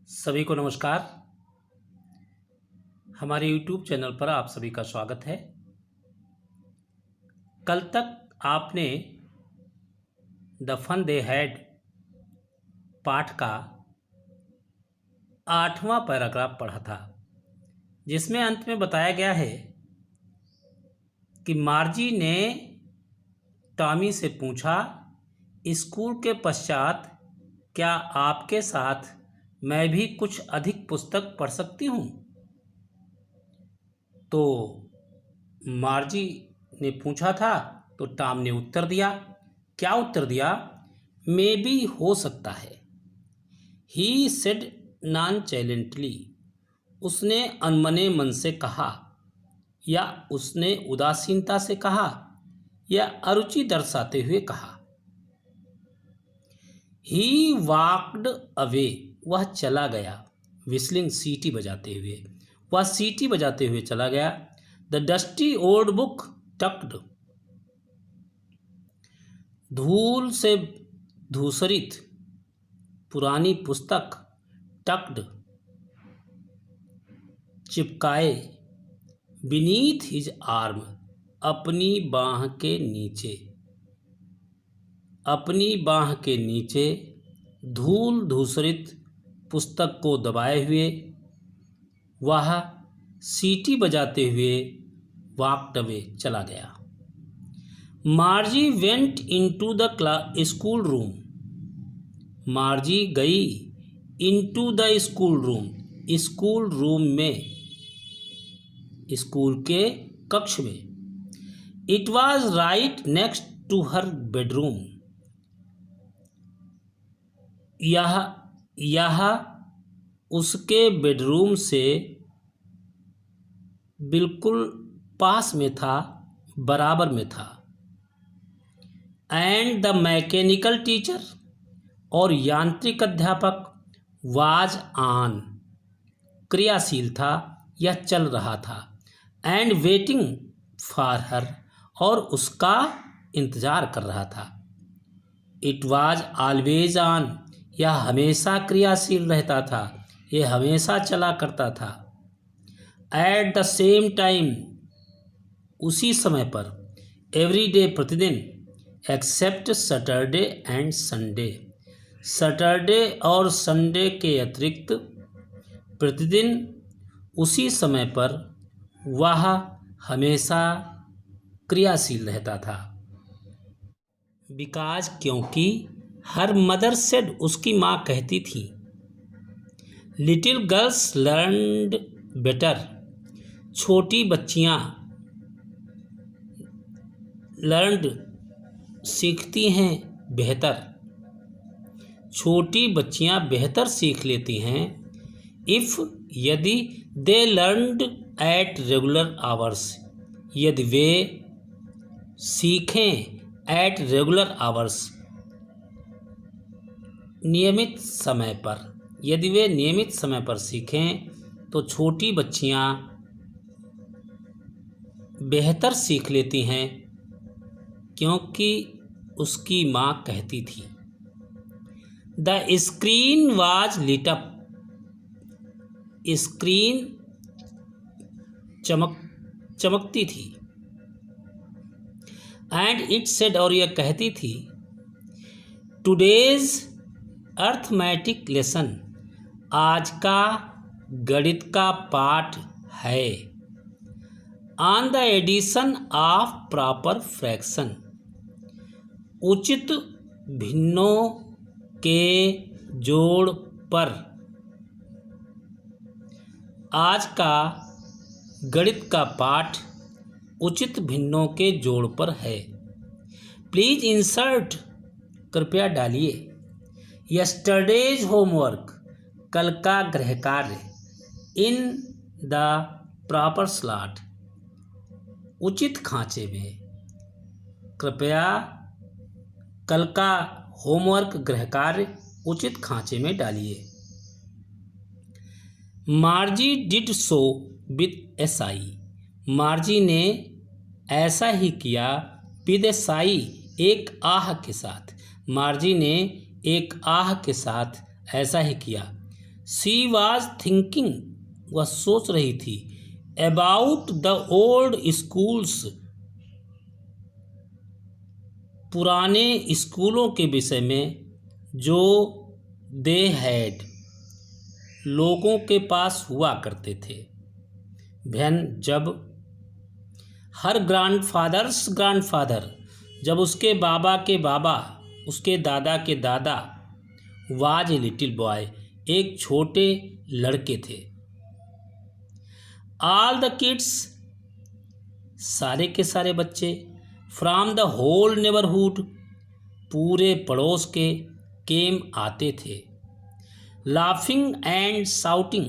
सभी को नमस्कार। हमारे YouTube चैनल पर आप सभी का स्वागत है। कल तक आपने द फन दे हैड पाठ का 8वां पैराग्राफ पढ़ा था, जिसमें अंत में बताया गया है कि मार्जी ने टॉमी से पूछा, स्कूल के पश्चात क्या आपके साथ मैं भी कुछ अधिक पुस्तक पढ़ सकती हूँ? तो मार्जी ने पूछा था तो टॉम ने उत्तर दिया। क्या उत्तर दिया? मे बी, हो सकता है। ही सेड नॉनचैलेंटली, उसने अनमने मन से कहा, या उसने उदासीनता से कहा, या अरुचि दर्शाते हुए कहा। ही वॉक्ड अवे, वह चला गया। विस्लिंग, सीटी बजाते हुए, वह सीटी बजाते हुए चला गया। The dusty old book tucked, धूल से धूसरित पुरानी पुस्तक, टक्ड, चिपकाए, बीनीथ हिज आर्म, अपनी बाह के नीचे, अपनी बाह के नीचे, धूल धूसरित पुस्तक को दबाए हुए वह सीटी बजाते हुए वॉक्ड अवे, चला गया। Margie went into the school room, Margie गई into the school room, school room में, स्कूल के कक्ष में। It was right next to her bedroom, यह उसके बेडरूम से बिल्कुल पास में था, बराबर में था। एंड द मैकेनिकल टीचर, और यांत्रिक अध्यापक, वाज ऑन, क्रियाशील था या चल रहा था। एंड वेटिंग फॉर हर, और उसका इंतजार कर रहा था। इट वाज ऑलवेज ऑन, यह हमेशा क्रियाशील रहता था, यह हमेशा चला करता था। एट द सेम टाइम, उसी समय पर, एवरी डे, प्रतिदिन, except Saturday and Sunday, Saturday और संडे के अतिरिक्त, प्रतिदिन, उसी समय पर, वह हमेशा क्रियाशील रहता था। बिकॉज, क्योंकि, हर मदर सेड, उसकी माँ कहती थी। लिटिल गर्ल्स लर्नड बेटर, छोटी बच्चियाँ लर्नड, सीखती हैं बेहतर, छोटी बच्चियाँ बेहतर सीख लेती हैं। इफ़, यदि, दे लर्नड एट रेगुलर आवर्स, यदि वे सीखें एट रेगुलर आवर्स, नियमित समय पर, यदि वे नियमित समय पर सीखें तो छोटी बच्चियाँ बेहतर सीख लेती हैं, क्योंकि उसकी माँ कहती थी। The screen was lit up, screen चमकती थी। एंड इट सेड, और यह कहती थी, टुडेज अर्थमेटिक लेसन, आज का गणित का पाठ है। On the addition of proper fraction, उचित भिन्नों के जोड़ पर, आज का गणित का पाठ उचित भिन्नों के जोड़ पर है। प्लीज इंसर्ट, कृपया डालिए। यस्टरडेज होमवर्क, कल का गृह कार्य। इन द प्रॉपर स्लॉट, उचित खांचे में। कृपया कल का होमवर्क, गृह कार्य, उचित खांचे में डालिए। मार्जी डिड सो विद ए साई, मार्जी ने ऐसा ही किया। विद ए साई, एक आह के साथ, मार्जी ने एक आह के साथ ऐसा ही किया। शी वॉज थिंकिंग, वह सोच रही थी, अबाउट द ओल्ड स्कूल्स, पुराने स्कूलों के विषय में, जो दे हैड, लोगों के पास हुआ करते थे। व्हेन, जब, हर ग्रैंडफादर्स ग्रैंडफादर, जब उसके बाबा के बाबा, उसके दादा के दादा, वाज ए लिटिल बॉय, एक छोटे लड़के थे। ऑल द किड्स, सारे के सारे बच्चे, फ्रॉम द होल नेबरहुड, पूरे पड़ोस के, केम आते थे। लाफिंग एंड शाउटिंग,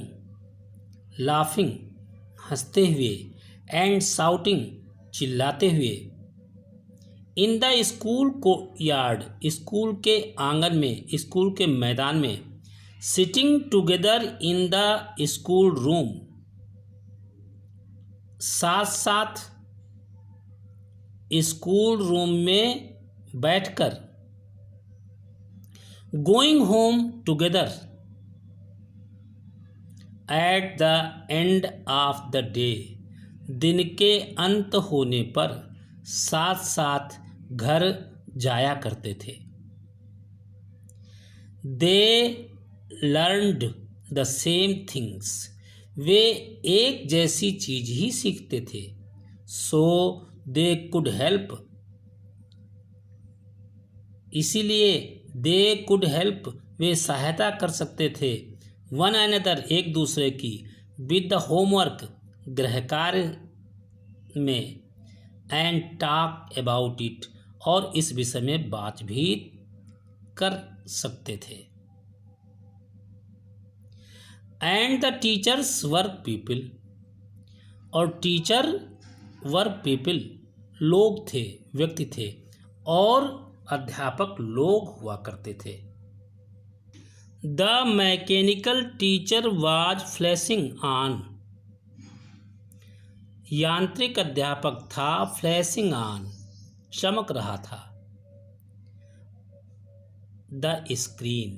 लाफिंग हंसते हुए, एंड शाउटिंग चिल्लाते हुए, इन द स्कूल को यार्ड, स्कूल के आंगन में, स्कूल के मैदान में, sitting together in the school room, साथ साथ स्कूल रूम में बैठकर, going home together at the end of the day, दिन के अंत होने पर साथ साथ घर जाया करते थे। दे लर्नड द सेम थिंग्स, वे एक जैसी चीज ही सीखते थे। सो दे कुड हेल्प, इसीलिए दे कुड हेल्प, वे सहायता कर सकते थे, वन अनदर, एक दूसरे की, विद द होमवर्क, गृह कार्य में, एंड टॉक अबाउट इट, और इस विषय में बात भी कर सकते थे। And the teachers were people, और टीचर वर पीपल, लोग थे, व्यक्ति थे, और अध्यापक लोग हुआ करते थे। The mechanical teacher was flashing on, यांत्रिक अध्यापक था फ्लैशिंग ऑन, चमक रहा था। The screen,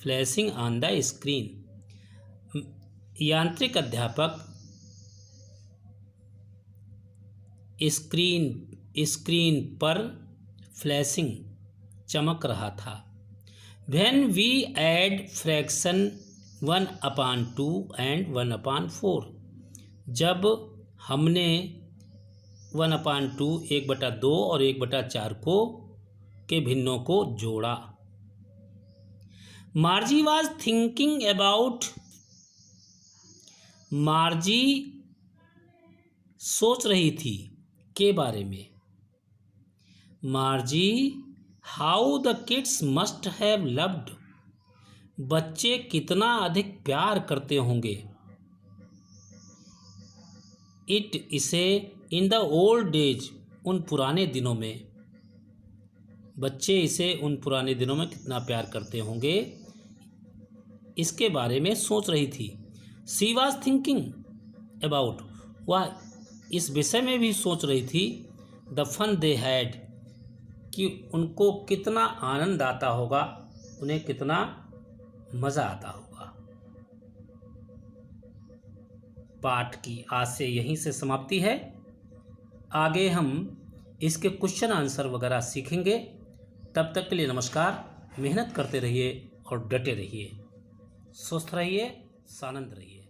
flashing on the screen, यांत्रिक अध्यापक स्क्रीन पर फ्लैशिंग, चमक रहा था। When we add fraction 1/2 and 1/4, जब हमने 1/2, 1/2 और 1/4 को के भिन्नों को जोड़ा। मार्जी वॉज थिंकिंग अबाउट, मार्जी सोच रही थी, के बारे में। मार्जी, how the kids must have loved, बच्चे कितना अधिक प्यार करते होंगे। इट, इसे, इन द ओल्ड डेज, उन पुराने दिनों में, बच्चे इसे उन पुराने दिनों में कितना प्यार करते होंगे, इसके बारे में सोच रही थी। शी वॉज थिंकिंग अबाउट, वह इस विषय में भी सोच रही थी, द फन दे हैड, कि उनको कितना आनंद आता होगा, उन्हें कितना मज़ा आता होगा। पाठ की आज से यहीं से समाप्ति है। आगे हम इसके क्वेश्चन आंसर वगैरह सीखेंगे। तब तक के लिए नमस्कार। मेहनत करते रहिए और डटे रहिए। स्वस्थ रहिए, सानंद रहिए।